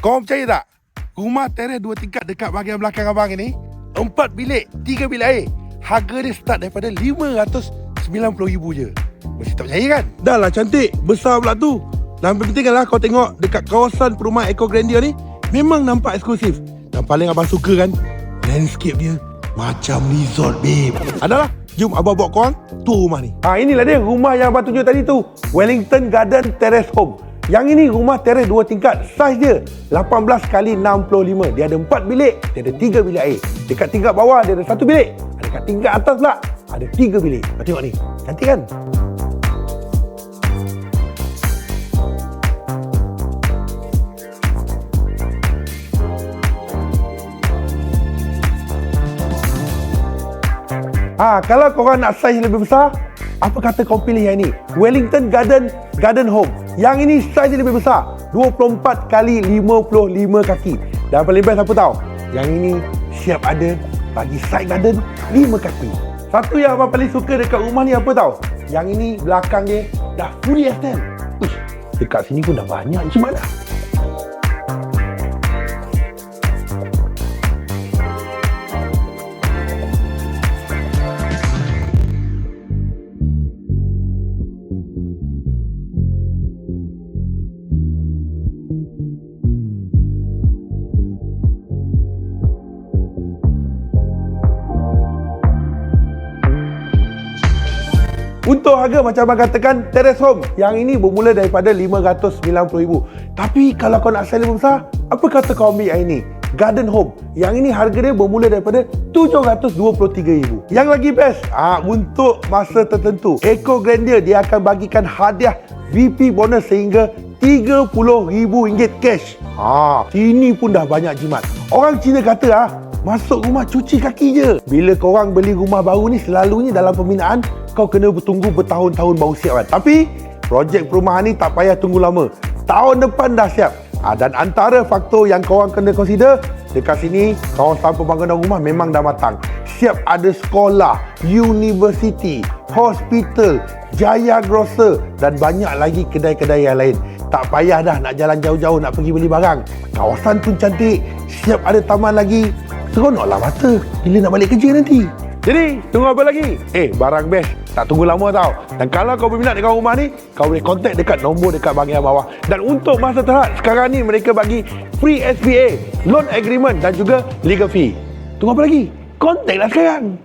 Kau percaya tak? Rumah teres 2 tingkat dekat bahagian belakang abang ini 4 bilik, 3 bilik air. Harga dia start daripada RM590,000 je. Mesti tak percaya kan? Dah lah cantik, besar pula tu. Dan penting lah kau tengok dekat kawasan perumahan Eco Grandeur ni memang nampak eksklusif. Dan paling abang suka kan, landscape dia macam resort babe. Adalah, jom abang bawa korang tour rumah ni. Inilah dia rumah yang abang tunjuk tadi tu, Wellington Garden Terrace Home. Yang ini rumah teres 2 tingkat. Saiz dia 18x65. Dia ada 4 bilik, dia ada 3 bilik air. Dekat tingkat bawah dia ada 1 bilik. Dekat tingkat atas pula ada 3 bilik. Kau tengok ni, cantik kan? Kalau korang nak saiz lebih besar, apa kata kau pilih yang ni? Wellington Garden Home. Yang ini saiz lebih besar, 24x55 kaki. Dan paling best apa tahu? Yang ini siap ada bagi side garden 5 kaki. Satu yang abang paling suka dekat rumah ni apa tahu? Yang ini belakang dia dah fully extend. Uish, dekat sini pun dah banyak jimat dah. Untuk harga macam abang katakan, Terrace Home yang ini bermula daripada RM590,000. Tapi kalau kau nak sell lebih besar, apa kata kau ambil yang ini? Garden Home. Yang ini harga dia bermula daripada RM723,000. Yang lagi best, untuk masa tertentu, Eco Grandeur dia akan bagikan hadiah VP bonus sehingga RM30,000 cash. Sini pun dah banyak jimat. Orang Cina kata masuk rumah cuci kaki je. Bila korang beli rumah baru ni, selalunya dalam pembinaan kau kena bertunggu bertahun-tahun baru siap kan. Tapi projek perumahan ni tak payah tunggu lama. Tahun depan dah siap. Dan antara faktor yang korang kena consider, dekat sini kawasan pembangunan rumah memang dah matang. Siap ada sekolah, universiti, hospital, Jaya Grocer dan banyak lagi kedai-kedai yang lain. Tak payah dah nak jalan jauh-jauh nak pergi beli barang. Kawasan pun cantik, siap ada taman lagi. Seronoklah mata bila nak balik kerja nanti. Jadi, tunggu apa lagi? Barang best. Tak tunggu lama tau. Dan kalau kau berminat dengan rumah ni, kau boleh contact dekat nombor dekat bahagian bawah. Dan untuk masa terhad, sekarang ni mereka bagi free SPA, loan agreement dan juga legal fee. Tunggu apa lagi? Contact lah sekarang.